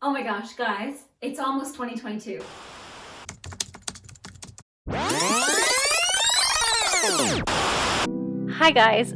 Oh my gosh, guys, it's almost 2022. Hi guys,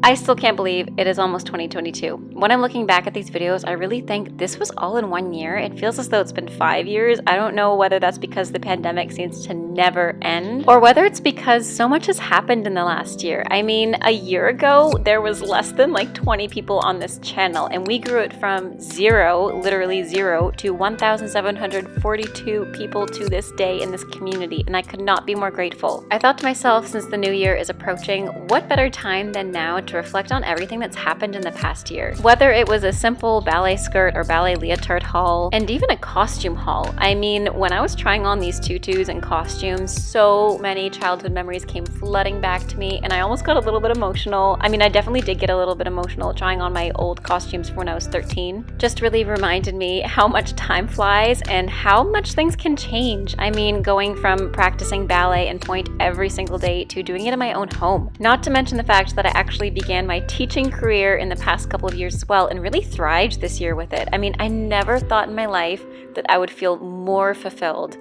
I still can't believe it is almost 2022. When I'm looking back at these videos, I really think this was all in 1 year. It feels as though it's been 5 years. I don't know whether that's because the pandemic seems to never end, or whether it's because so much has happened in the last year. I mean, a year ago, there was less than like 20 people on this channel, and we grew it from zero, literally zero, to 1,742 people to this day in this community, and I could not be more grateful. I thought to myself, since the new year is approaching, what better time than now to reflect on everything that's happened in the past year. Whether it was a simple ballet skirt or ballet leotard haul, and even a costume haul. I mean, when I was trying on these tutus and costumes, so many childhood memories came flooding back to me, and I almost got a little bit emotional. I mean, I definitely did get a little bit emotional trying on my old costumes from when I was 13. Just really reminded me how much time flies and how much things can change. I mean, going from practicing ballet and pointe every single day to doing it in my own home. Not to mention the fact that I actually began my teaching career in the past couple of years as well and really thrived this year with it. I mean, I never thought in my life that I would feel more fulfilled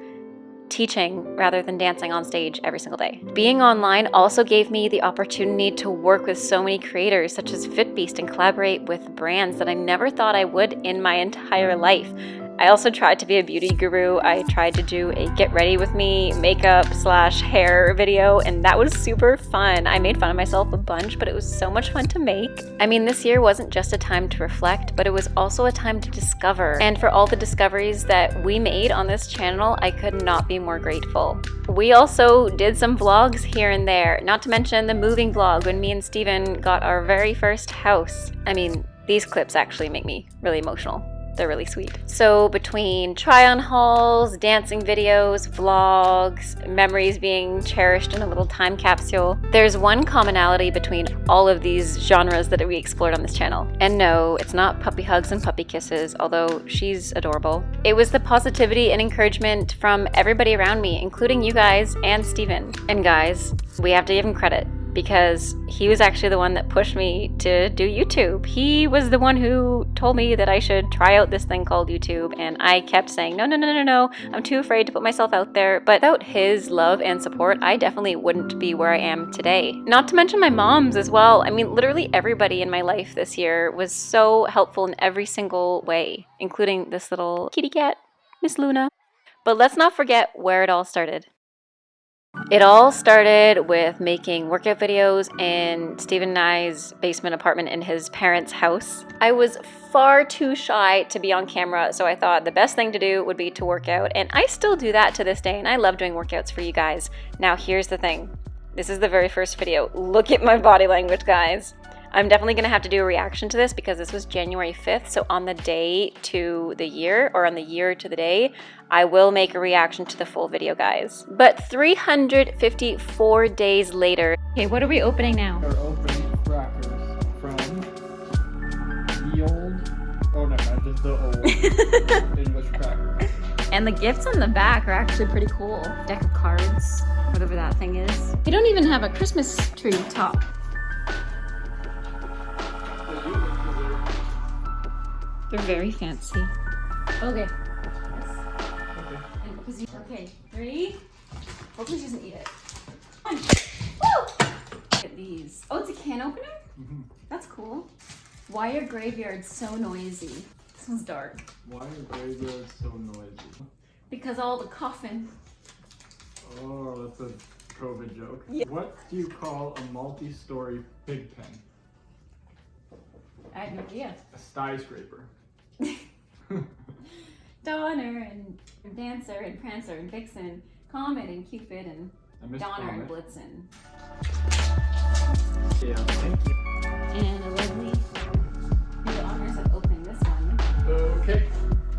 teaching rather than dancing on stage every single day. Being online also gave me the opportunity to work with so many creators such as FitBeast and collaborate with brands that I never thought I would in my entire life. I also tried to be a beauty guru. I tried to do a get ready with me makeup / hair video, and that was super fun. I made fun of myself a bunch, but it was so much fun to make. I mean, this year wasn't just a time to reflect, but it was also a time to discover. And for all the discoveries that we made on this channel, I could not be more grateful. We also did some vlogs here and there, not to mention the moving vlog when me and Steven got our very first house. I mean, these clips actually make me really emotional. They're really sweet. So between try-on hauls, dancing videos, vlogs, memories being cherished in a little time capsule, there's one commonality between all of these genres that we explored on this channel. And no, it's not puppy hugs and puppy kisses, although she's adorable. It was the positivity and encouragement from everybody around me, including you guys and Steven. And guys, we have to give him credit, because he was actually the one that pushed me to do YouTube. He was the one who told me that I should try out this thing called YouTube, and I kept saying, no, I'm too afraid to put myself out there. But without his love and support, I definitely wouldn't be where I am today. Not to mention my mom's as well. I mean, literally everybody in my life this year was so helpful in every single way, including this little kitty cat, Miss Luna. But let's not forget where it all started. It all started with making workout videos in Steven and I's basement apartment in his parents' house. I was far too shy to be on camera, so I thought the best thing to do would be to work out, and I still do that to this day, and I love doing workouts for you guys. Now here's the thing. This is the very first video. Look at my body language, guys. I'm definitely going to have to do a reaction to this because this was January 5th, so on the day to the year, or on the year to the day, I will make a reaction to the full video, guys. But 354 days later... Okay, what are we opening now? We're opening crackers from the old... Oh no, not just the old English cracker. And the gifts on the back are actually pretty cool. Deck of cards, whatever that thing is. You don't even have a Christmas tree top. They're very fancy. Okay. Okay, ready? Hopefully she doesn't eat it. Come on. Woo! Look at these. Oh, it's a can opener? Mm-hmm. That's cool. Why are graveyards so noisy? This one's dark. Why are graveyards so noisy? Because all the coffin. Oh, that's a COVID joke. Yeah. What do you call a multi-story pig pen? I have no idea. A skyscraper. Donner and Dancer and Prancer and Vixen, Comet and Cupid and Donner and Blitzen. Yeah, thank you. And a lovely the honors of opening this one. Okay,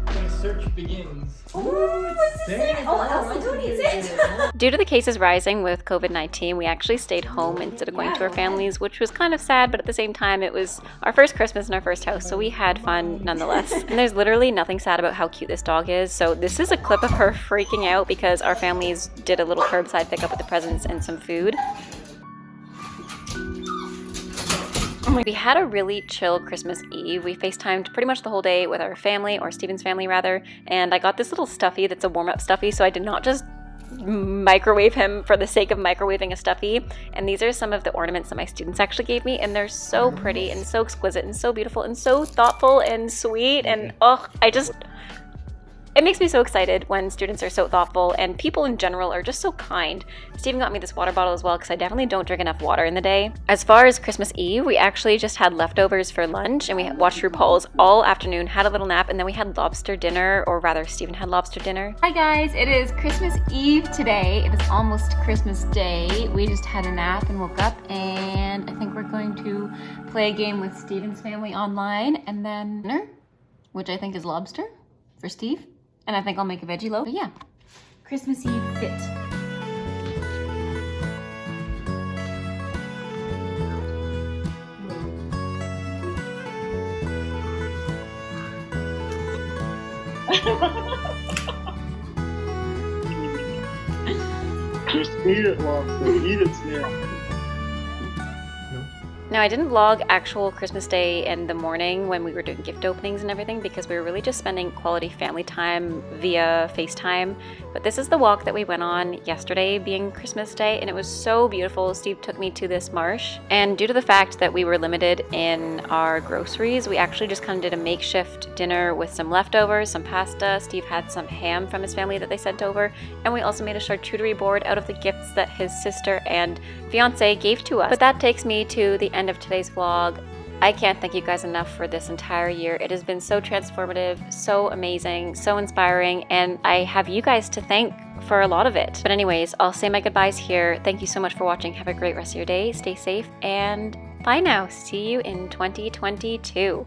my search begins. Oh, what's this thing? Oh, Elsa, don't eat it! Due to the cases rising with COVID-19, we actually stayed home instead of going to our families, which was kind of sad, but at the same time, it was our first Christmas in our first house, so we had fun nonetheless. And there's literally nothing sad about how cute this dog is, so this is a clip of her freaking out because our families did a little curbside pickup with the presents and some food. We had a really chill Christmas Eve. We FaceTimed pretty much the whole day with our family, or Steven's family rather, and I got this little stuffy that's a warm-up stuffy, so I did not just microwave him for the sake of microwaving a stuffy. And these are some of the ornaments that my students actually gave me, and they're so pretty and so exquisite and so beautiful and so thoughtful and sweet, and it makes me so excited when students are so thoughtful and people in general are just so kind. Steven got me this water bottle as well because I definitely don't drink enough water in the day. As far as Christmas Eve, we actually just had leftovers for lunch and we watched RuPaul's all afternoon, had a little nap, and then we had lobster dinner, or rather Steven had lobster dinner. Hi guys, it is Christmas Eve today. It is almost Christmas Day. We just had a nap and woke up, and I think we're going to play a game with Steven's family online, and then dinner, which I think is lobster for Steve. And I think I'll make a veggie loaf. But yeah, Christmas Eve fit. Just eat it, lobster. Eat it, snail. Now, I didn't vlog actual Christmas Day and the morning when we were doing gift openings and everything because we were really just spending quality family time via FaceTime. But this is the walk that we went on yesterday, being Christmas Day, and it was so beautiful. Steve took me to this marsh, and due to the fact that we were limited in our groceries, we actually just kind of did a makeshift dinner with some leftovers, some pasta. Steve had some ham from his family that they sent over, and we also made a charcuterie board out of the gifts that his sister and fiance gave to us. But that takes me to the end of today's vlog. I can't thank you guys enough for this entire year. It has been so transformative, so amazing, so inspiring, and I have you guys to thank for a lot of it. But anyways, I'll say my goodbyes here. Thank you so much for watching. Have a great rest of your day. Stay safe, and bye now. See you in 2022.